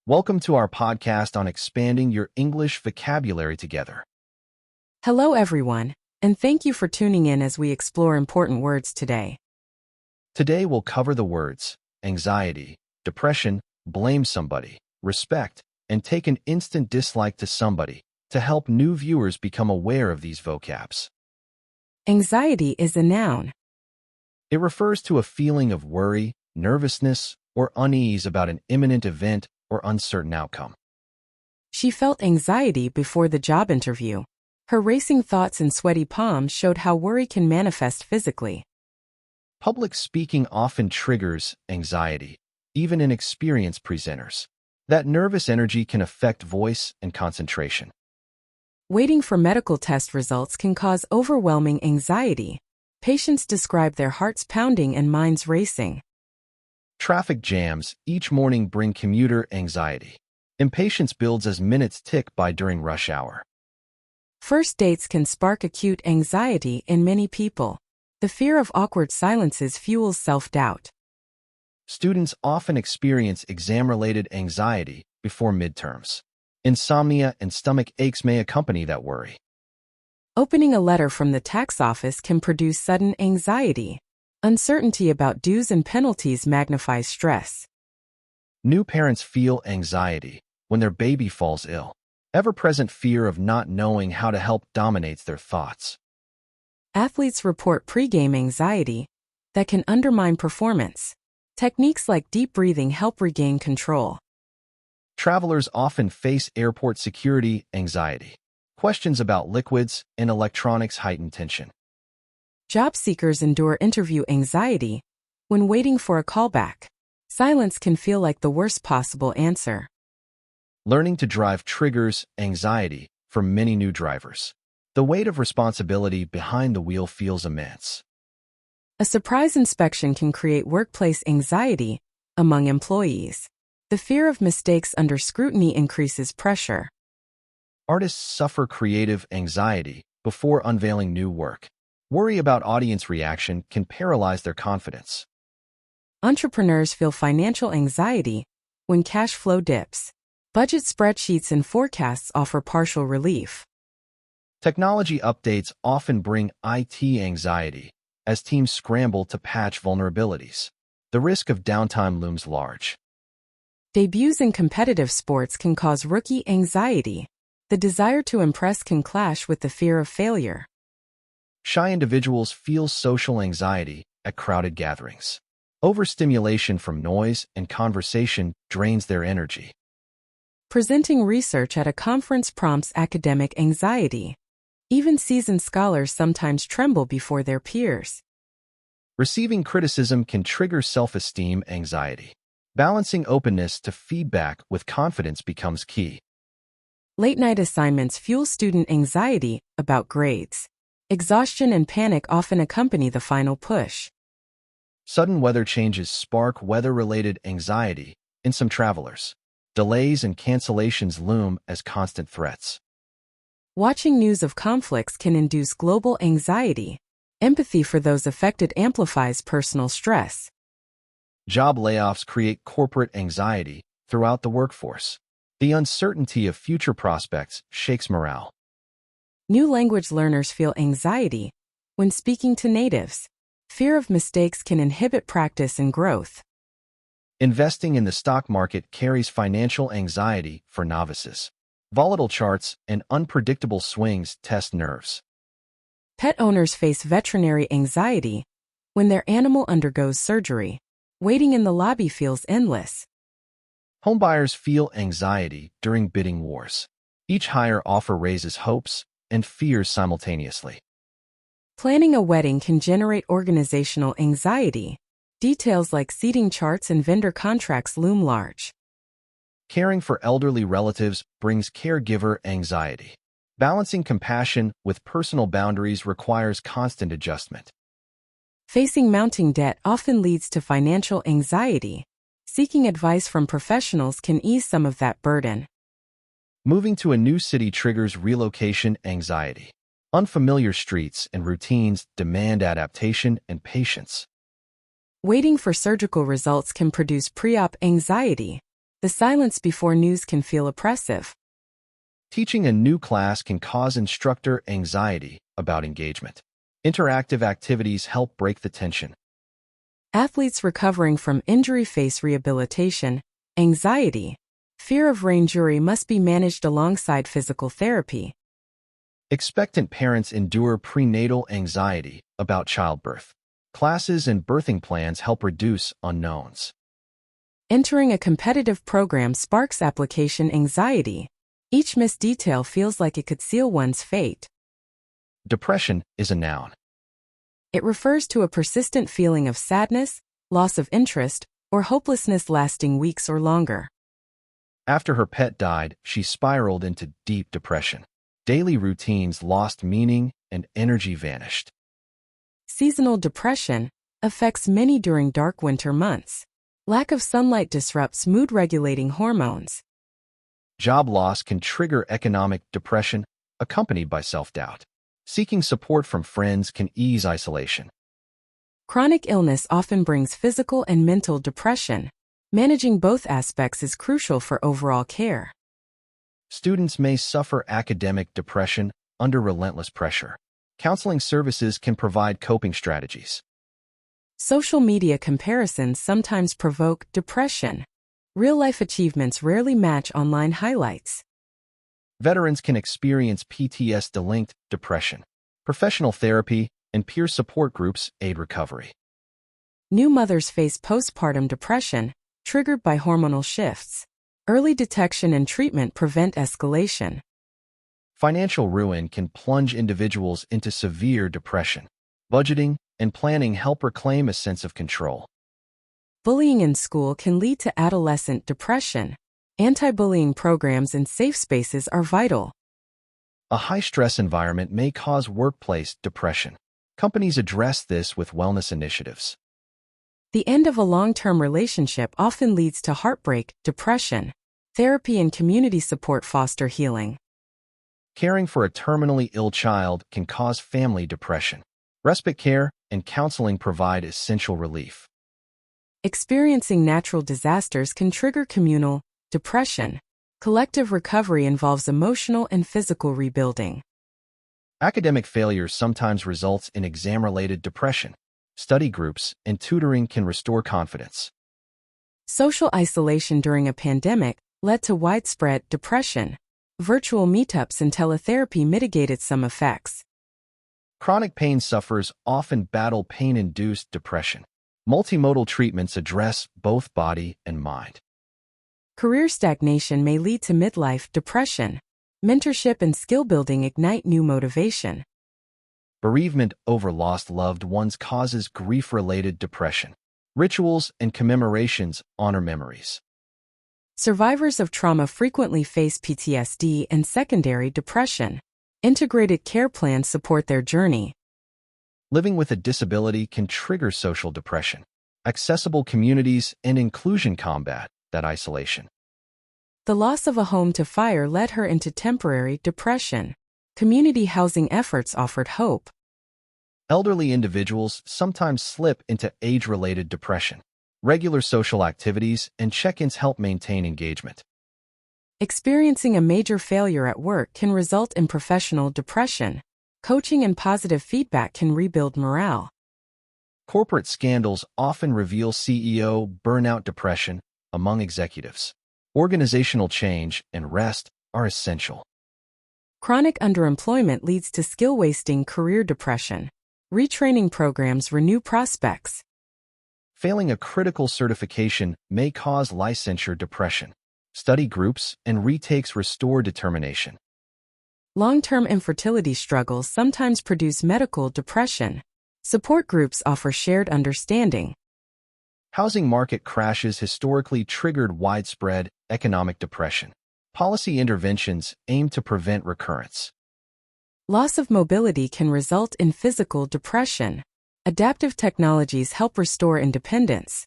Welcome to our podcast on expanding your English vocabulary together. Hello, everyone, and thank you for tuning in as we explore important words today. Today we'll cover the words anxiety, depression, blame somebody, respect, and take an instant dislike to somebody to help new viewers become aware of these vocabs. Anxiety is a noun. It refers to a feeling of worry, nervousness, or unease about an imminent event or uncertain outcome. She felt anxiety before the job interview. Her racing thoughts and sweaty palms showed how worry can manifest physically. Public speaking often triggers anxiety, even in experienced presenters. That nervous energy can affect voice and concentration. Waiting for medical test results can cause overwhelming anxiety. Patients describe their hearts pounding and minds racing. Traffic jams each morning bring commuter anxiety. Impatience builds as minutes tick by during rush hour. First dates can spark acute anxiety in many people. The fear of awkward silences fuels self-doubt. Students often experience exam-related anxiety before midterms. Insomnia and stomach aches may accompany that worry. Opening a letter from the tax office can produce sudden anxiety. Uncertainty about dues and penalties magnifies stress. New parents feel anxiety when their baby falls ill. Ever-present fear of not knowing how to help dominates their thoughts. Athletes report pre-game anxiety that can undermine performance. Techniques like deep breathing help regain control. Travelers often face airport security anxiety. Questions about liquids and electronics heighten tension. Job seekers endure interview anxiety when waiting for a callback. Silence can feel like the worst possible answer. Learning to drive triggers anxiety for many new drivers. The weight of responsibility behind the wheel feels immense. A surprise inspection can create workplace anxiety among employees. The fear of mistakes under scrutiny increases pressure. Artists suffer creative anxiety before unveiling new work. Worry about audience reaction can paralyze their confidence. Entrepreneurs feel financial anxiety when cash flow dips. Budget spreadsheets and forecasts offer partial relief. Technology updates often bring IT anxiety as teams scramble to patch vulnerabilities. The risk of downtime looms large. Debuts in competitive sports can cause rookie anxiety. The desire to impress can clash with the fear of failure. Shy individuals feel social anxiety at crowded gatherings. Overstimulation from noise and conversation drains their energy. Presenting research at a conference prompts academic anxiety. Even seasoned scholars sometimes tremble before their peers. Receiving criticism can trigger self-esteem anxiety. Balancing openness to feedback with confidence becomes key. Late-night assignments fuel student anxiety about grades. Exhaustion and panic often accompany the final push. Sudden weather changes spark weather-related anxiety in some travelers. Delays and cancellations loom as constant threats. Watching news of conflicts can induce global anxiety. Empathy for those affected amplifies personal stress. Job layoffs create corporate anxiety throughout the workforce. The uncertainty of future prospects shakes morale. New language learners feel anxiety when speaking to natives. Fear of mistakes can inhibit practice and growth. Investing in the stock market carries financial anxiety for novices. Volatile charts and unpredictable swings test nerves. Pet owners face veterinary anxiety when their animal undergoes surgery. Waiting in the lobby feels endless. Homebuyers feel anxiety during bidding wars. Each higher offer raises hopes and fears simultaneously. Planning a wedding can generate organizational anxiety. Details like seating charts and vendor contracts loom large. Caring for elderly relatives brings caregiver anxiety. Balancing compassion with personal boundaries requires constant adjustment. Facing mounting debt often leads to financial anxiety. Seeking advice from professionals can ease some of that burden. Moving to a new city triggers relocation anxiety. Unfamiliar streets and routines demand adaptation and patience. Waiting for surgical results can produce pre-op anxiety. The silence before news can feel oppressive. Teaching a new class can cause instructor anxiety about engagement. Interactive activities help break the tension. Athletes recovering from injury face rehabilitation, anxiety. Fear of re-injury must be managed alongside physical therapy. Expectant parents endure prenatal anxiety about childbirth. Classes and birthing plans help reduce unknowns. Entering a competitive program sparks application anxiety. Each missed detail feels like it could seal one's fate. Depression is a noun. It refers to a persistent feeling of sadness, loss of interest, or hopelessness lasting weeks or longer. After her pet died, she spiraled into deep depression. Daily routines lost meaning and energy vanished. Seasonal depression affects many during dark winter months. Lack of sunlight disrupts mood-regulating hormones. Job loss can trigger economic depression, accompanied by self-doubt. Seeking support from friends can ease isolation. Chronic illness often brings physical and mental depression. Managing both aspects is crucial for overall care. Students may suffer academic depression under relentless pressure. Counseling services can provide coping strategies. Social media comparisons sometimes provoke depression. Real-life achievements rarely match online highlights. Veterans can experience PTSD-linked depression. Professional therapy and peer support groups aid recovery. New mothers face postpartum depression, triggered by hormonal shifts. Early detection and treatment prevent escalation. Financial ruin can plunge individuals into severe depression. Budgeting and planning help reclaim a sense of control. Bullying in school can lead to adolescent depression. Anti-bullying programs and safe spaces are vital. A high-stress environment may cause workplace depression. Companies address this with wellness initiatives. The end of a long-term relationship often leads to heartbreak, depression. Therapy and community support foster healing. Caring for a terminally ill child can cause family depression. Respite care and counseling provide essential relief. Experiencing natural disasters can trigger communal depression. Collective recovery involves emotional and physical rebuilding. Academic failure sometimes results in exam-related depression. Study groups and tutoring can restore confidence. Social isolation during a pandemic led to widespread depression. Virtual meetups and teletherapy mitigated some effects. Chronic pain sufferers often battle pain-induced depression. Multimodal treatments address both body and mind. Career stagnation may lead to midlife depression. Mentorship and skill building ignite new motivation. Bereavement over lost loved ones causes grief-related depression. Rituals and commemorations honor memories. Survivors of trauma frequently face PTSD and secondary depression. Integrated care plans support their journey. Living with a disability can trigger social depression. Accessible communities and inclusion combat that isolation. The loss of a home to fire led her into temporary depression. Community housing efforts offered hope. Elderly individuals sometimes slip into age-related depression. Regular social activities and check-ins help maintain engagement. Experiencing a major failure at work can result in professional depression. Coaching and positive feedback can rebuild morale. Corporate scandals often reveal CEO burnout depression among executives. Organizational change and rest are essential. Chronic underemployment leads to skill-wasting career depression. Retraining programs renew prospects. Failing a critical certification may cause licensure depression. Study groups and retakes restore determination. Long-term infertility struggles sometimes produce medical depression. Support groups offer shared understanding. Housing market crashes historically triggered widespread economic depression. Policy interventions aim to prevent recurrence. Loss of mobility can result in physical depression. Adaptive technologies help restore independence.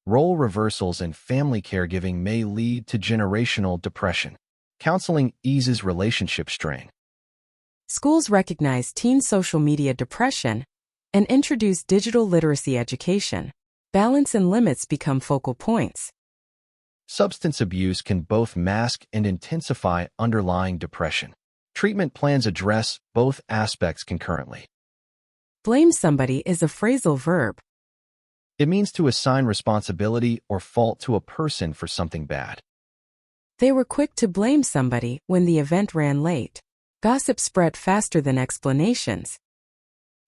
Role reversals and family caregiving may lead to generational depression. Counseling eases relationship strain. Schools recognize teen social media depression and introduce digital literacy education. Balance and limits become focal points. Substance abuse can both mask and intensify underlying depression. Treatment plans address both aspects concurrently. Blame somebody is a phrasal verb. It means to assign responsibility or fault to a person for something bad. They were quick to blame somebody when the event ran late. Gossip spread faster than explanations.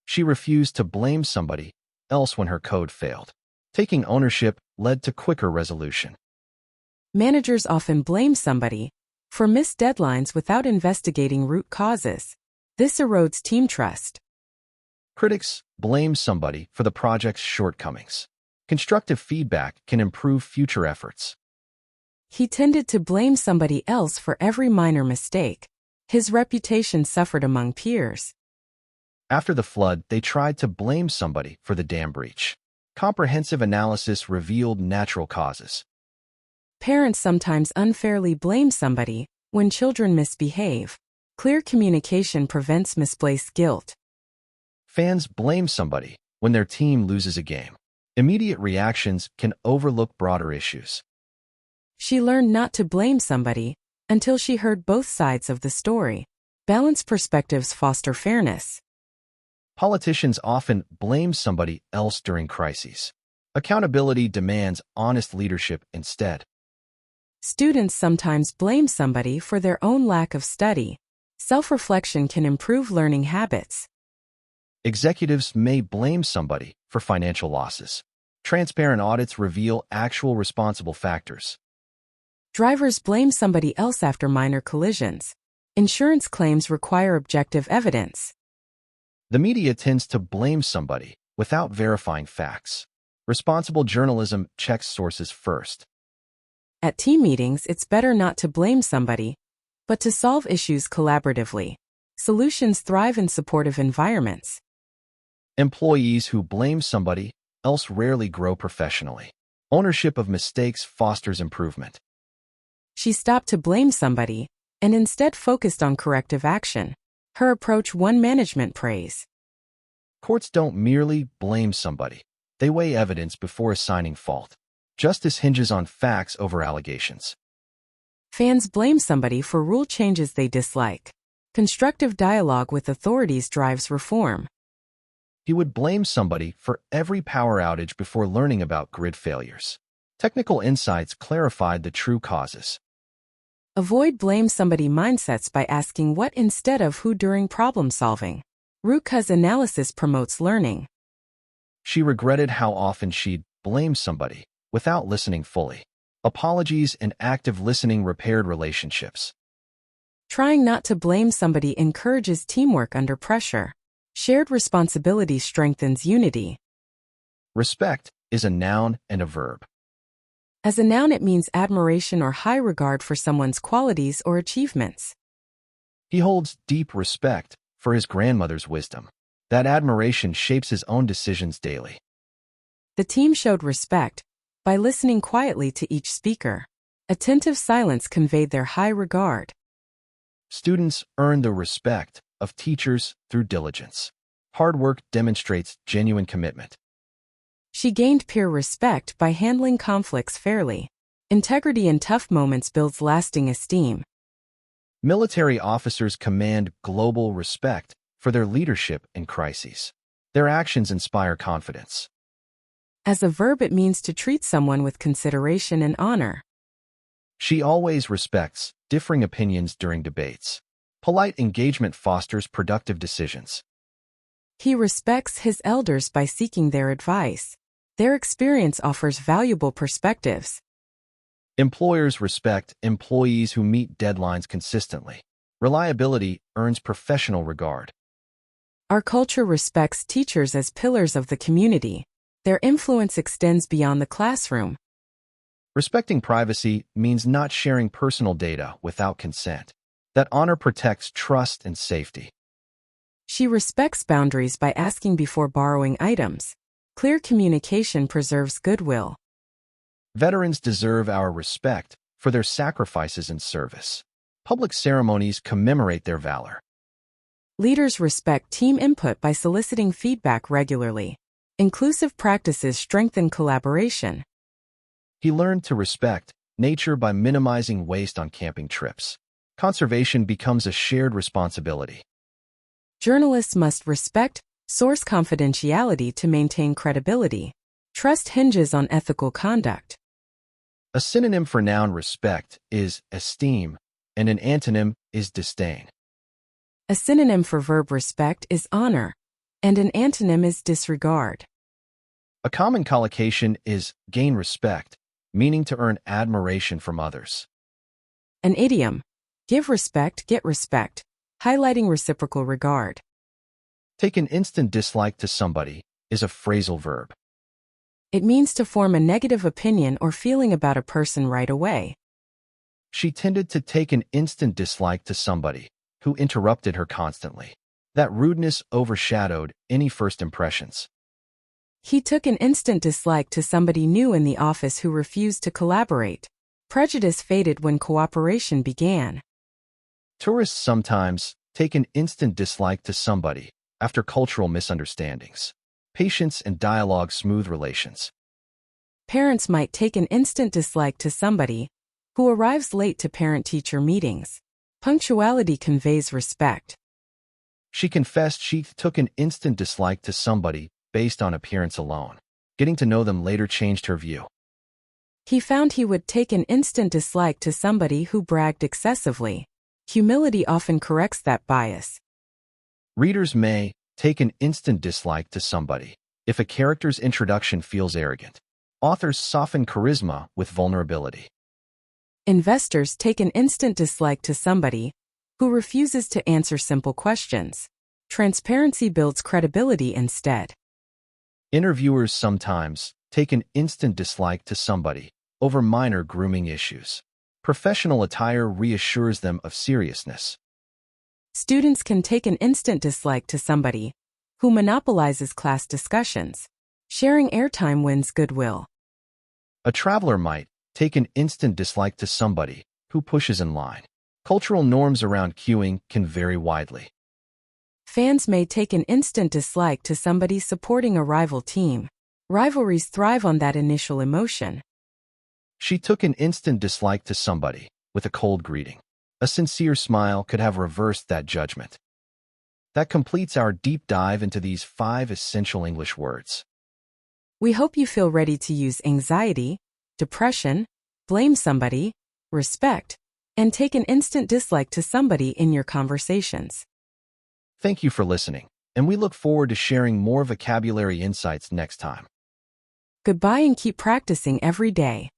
She refused to blame somebody else when her code failed. Taking ownership led to quicker resolution. Managers often blame somebody for missed deadlines without investigating root causes. This erodes team trust. Critics blame somebody for the project's shortcomings. Constructive feedback can improve future efforts. He tended to blame somebody else for every minor mistake. His reputation suffered among peers. After the flood, they tried to blame somebody for the dam breach. Comprehensive analysis revealed natural causes. Parents sometimes unfairly blame somebody when children misbehave. Clear communication prevents misplaced guilt. Fans blame somebody when their team loses a game. Immediate reactions can overlook broader issues. She learned not to blame somebody until she heard both sides of the story. Balanced perspectives foster fairness. Politicians often blame somebody else during crises. Accountability demands honest leadership instead. Students sometimes blame somebody for their own lack of study. Self-reflection can improve learning habits. Executives may blame somebody for financial losses. Transparent audits reveal actual responsible factors. Drivers blame somebody else after minor collisions. Insurance claims require objective evidence. The media tends to blame somebody without verifying facts. Responsible journalism checks sources first. At team meetings, it's better not to blame somebody, but to solve issues collaboratively. Solutions thrive in supportive environments. Employees who blame somebody else rarely grow professionally. Ownership of mistakes fosters improvement. She stopped to blame somebody and instead focused on corrective action. Her approach won management praise. Courts don't merely blame somebody. They weigh evidence before assigning fault. Justice hinges on facts over allegations. Fans blame somebody for rule changes they dislike. Constructive dialogue with authorities drives reform. He would blame somebody for every power outage before learning about grid failures. Technical insights clarified the true causes. Avoid blame somebody mindsets by asking what instead of who during problem solving. Root cause analysis promotes learning. She regretted how often she'd blame somebody without listening fully. Apologies and active listening repaired relationships. Trying not to blame somebody encourages teamwork under pressure. Shared responsibility strengthens unity. Respect is a noun and a verb. As a noun, it means admiration or high regard for someone's qualities or achievements. He holds deep respect for his grandmother's wisdom. That admiration shapes his own decisions daily. The team showed respect by listening quietly to each speaker. Attentive silence conveyed their high regard. Students earn the respect of teachers through diligence. Hard work demonstrates genuine commitment. She gained peer respect by handling conflicts fairly. Integrity in tough moments builds lasting esteem. Military officers command global respect for their leadership in crises. Their actions inspire confidence. As a verb, it means to treat someone with consideration and honor. She always respects differing opinions during debates. Polite engagement fosters productive decisions. He respects his elders by seeking their advice. Their experience offers valuable perspectives. Employers respect employees who meet deadlines consistently. Reliability earns professional regard. Our culture respects teachers as pillars of the community. Their influence extends beyond the classroom. Respecting privacy means not sharing personal data without consent. That honor protects trust and safety. She respects boundaries by asking before borrowing items. Clear communication preserves goodwill. Veterans deserve our respect for their sacrifices and service. Public ceremonies commemorate their valor. Leaders respect team input by soliciting feedback regularly. Inclusive practices strengthen collaboration. He learned to respect nature by minimizing waste on camping trips. Conservation becomes a shared responsibility. Journalists must respect source confidentiality to maintain credibility. Trust hinges on ethical conduct. A synonym for noun respect is esteem, and an antonym is disdain. A synonym for verb respect is honor, and an antonym is disregard. A common collocation is gain respect, meaning to earn admiration from others. An idiom, give respect, get respect, highlighting reciprocal regard. Take an instant dislike to somebody is a phrasal verb. It means to form a negative opinion or feeling about a person right away. She tended to take an instant dislike to somebody who interrupted her constantly. That rudeness overshadowed any first impressions. He took an instant dislike to somebody new in the office who refused to collaborate. Prejudice faded when cooperation began. Tourists sometimes take an instant dislike to somebody after cultural misunderstandings. Patience and dialogue smooth relations. Parents might take an instant dislike to somebody who arrives late to parent-teacher meetings. Punctuality conveys respect. She confessed she took an instant dislike to somebody based on appearance alone. Getting to know them later changed her view. He found he would take an instant dislike to somebody who bragged excessively. Humility often corrects that bias. Readers may take an instant dislike to somebody if a character's introduction feels arrogant. Authors soften charisma with vulnerability. Investors take an instant dislike to somebody who refuses to answer simple questions. Transparency builds credibility instead. Interviewers sometimes take an instant dislike to somebody over minor grooming issues. Professional attire reassures them of seriousness. Students can take an instant dislike to somebody who monopolizes class discussions. Sharing airtime wins goodwill. A traveler might take an instant dislike to somebody who pushes in line. Cultural norms around queuing can vary widely. Fans may take an instant dislike to somebody supporting a rival team. Rivalries thrive on that initial emotion. She took an instant dislike to somebody with a cold greeting. A sincere smile could have reversed that judgment. That completes our deep dive into these 5 essential English words. We hope you feel ready to use anxiety, depression, blame somebody, respect, and take an instant dislike to somebody in your conversations. Thank you for listening, and we look forward to sharing more vocabulary insights next time. Goodbye and keep practicing every day.